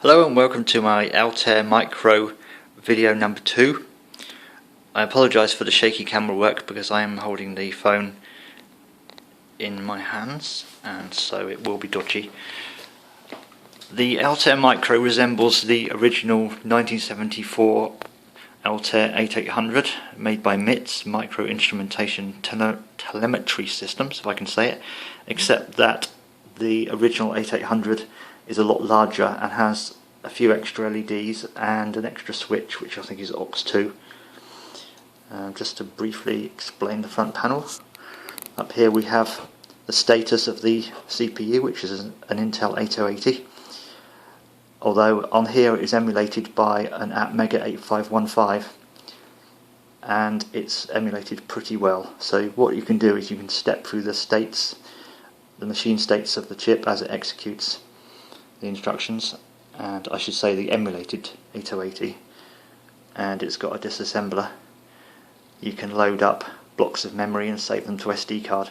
Hello and welcome to my Altair Micro video number 2. I apologise for the shaky camera work because I am holding the phone in my hands and so it will be dodgy. The Altair Micro resembles the original 1974 Altair 8800 made by MIT's Micro Instrumentation Telemetry Systems, if I can say it, except that the original 8800 is a lot larger and has a few extra LEDs and an extra switch, which I think is aux2. Just to briefly explain the front panel, up here we have the status of the CPU, which is an Intel 8080, although on here it is emulated by an AppMega 8515 and it's emulated pretty well. So what you can do is you can step through the states, the machine states of the chip as it executes the instructions, and I should say the emulated 8080, and it's got a disassembler. You can load up blocks of memory and save them to SD card.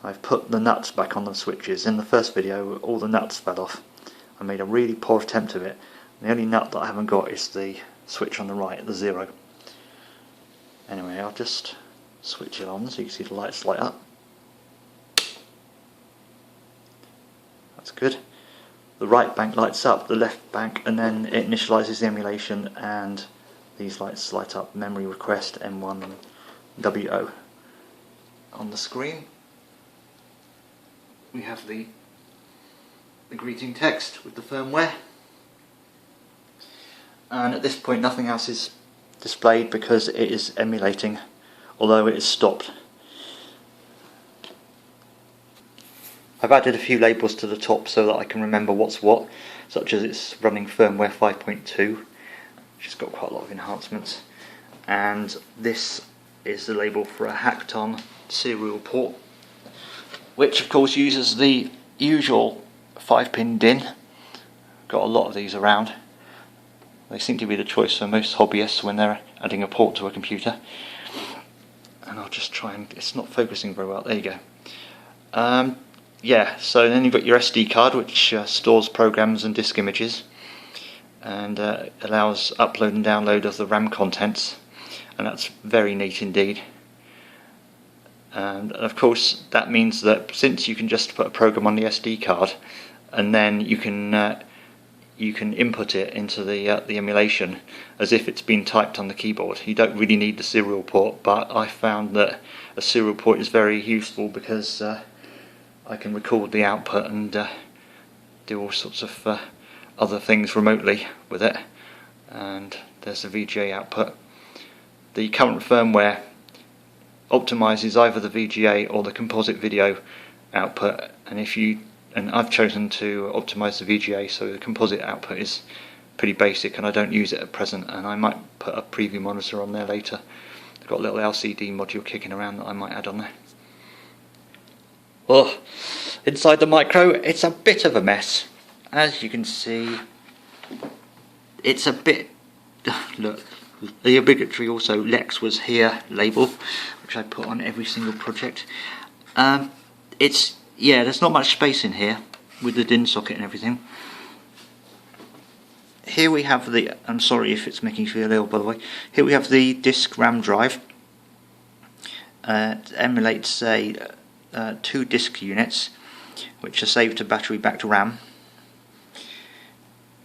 I've put the nuts back on the switches. In the first video all the nuts fell off. I made a really poor attempt of it. The only nut that I haven't got is the switch on the right, the 0. Anyway, I'll just switch it on so you can see the lights light up. That's good. The right bank lights up, the left bank, and then it initializes the emulation and these lights light up. Memory request M1WO. On the screen we have the greeting text with the firmware, and at this point nothing else is displayed because it is emulating, although it is stopped. I've added a few labels to the top so that I can remember what's what, such as it's running firmware 5.2, which has got quite a lot of enhancements, and this is the label for a hacked-on serial port, which of course uses the usual 5-pin DIN. Got a lot of these around. They seem to be the choice for most hobbyists when they're adding a port to a computer. And I'll just try and, it's not focusing very well, there you go. Yeah, so then you've got your SD card, which stores programs and disk images and allows upload and download of the RAM contents, and that's very neat indeed. And of course that means that since you can just put a program on the SD card and then you can input it into the emulation as if it's been typed on the keyboard. You don't really need the serial port, but I found that a serial port is very useful because I can record the output and do all sorts of other things remotely with it. And there's the VGA output. The current firmware optimizes either the VGA or the composite video output, and I've chosen to optimize the VGA, so the composite output is pretty basic and I don't use it at present, and I might put a preview monitor on there later. I've got a little LCD module kicking around that I might add on there. Oh, inside the Micro it's a bit of a mess. As you can see, it's a bit, look, the obligatory also Lex was here label, which I put on every single project. There's not much space in here with the DIN socket and everything. Here we have the, I'm sorry if it's making you feel ill by the way, here we have the disk RAM drive. It emulates two disk units which are saved to battery backed RAM,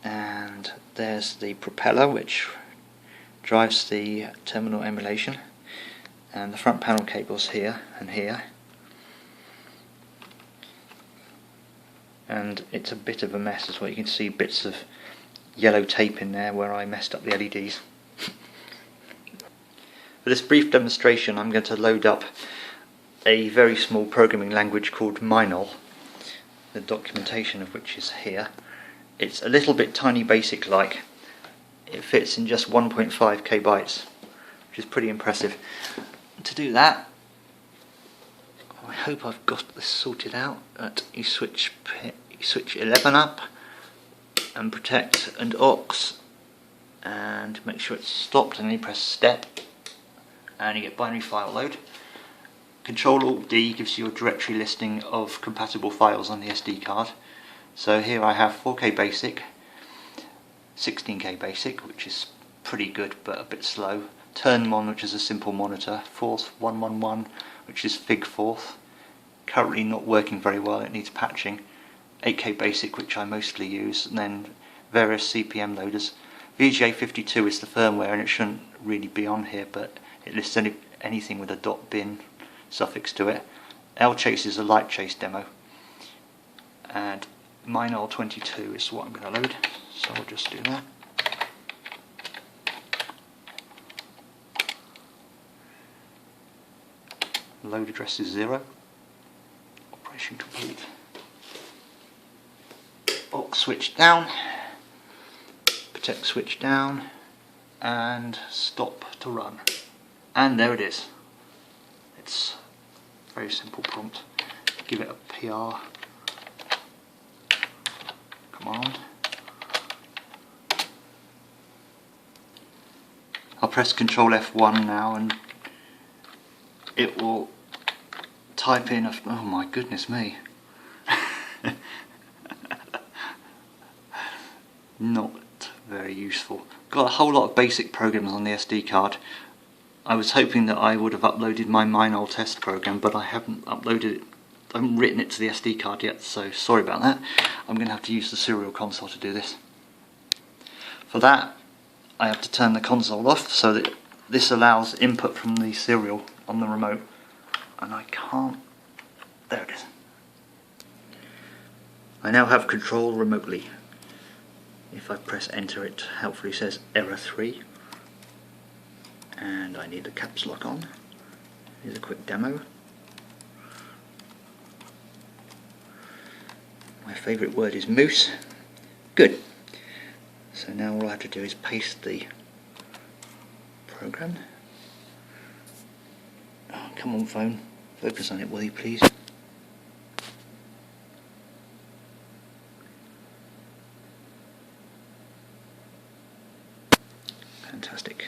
and there's the propeller which drives the terminal emulation, and the front panel cables here and here, and it's a bit of a mess as well. You can see bits of yellow tape in there where I messed up the LEDs. For this brief demonstration I'm going to load up a very small programming language called MINOL, the documentation of which is here. It's a little bit tiny basic like. It fits in just 1.5 kbytes, which is pretty impressive. To do that, I hope I've got this sorted out. That you switch 11 up and protect and aux and make sure it's stopped, and then you press step and you get binary file load. Control Alt D gives you a directory listing of compatible files on the SD card. So here I have 4K basic, 16K basic, which is pretty good but a bit slow. Turn Mon, which is a simple monitor. Forth 111, which is Fig Forth. Currently not working very well, it needs patching. 8K basic, which I mostly use, and then various CPM loaders. VGA52 is the firmware, and it shouldn't really be on here, but it lists anything with a .bin suffix to it. Lchase is a light chase demo, and MINOL 22 is what I'm going to load, so I'll just do that. Load address is 0. Operation complete. Aux switch down, protect switch down, and stop to run. And there it is. It's a very simple prompt. Give it a PR. Come on. I'll press Control F1 now and it will type in oh my goodness me. Not very useful. Got a whole lot of basic programs on the SD card. I was hoping that I would have uploaded my MINOL test program, but I haven't uploaded it. I haven't written it to the SD card yet, so sorry about that. I'm going to have to use the serial console to do this. For that, I have to turn the console off so that this allows input from the serial on the remote, and I can't. There it is. I now have control remotely. If I press enter, it helpfully says error 3, and I need the caps lock on. Here's a quick demo. My favourite word is moose. Good. So now all I have to do is paste the program. Oh, come on phone, focus on it will you please. Fantastic.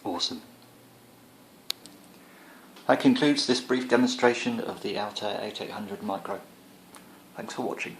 Awesome. That concludes this brief demonstration of the Altair 8800 Micro. Thanks for watching.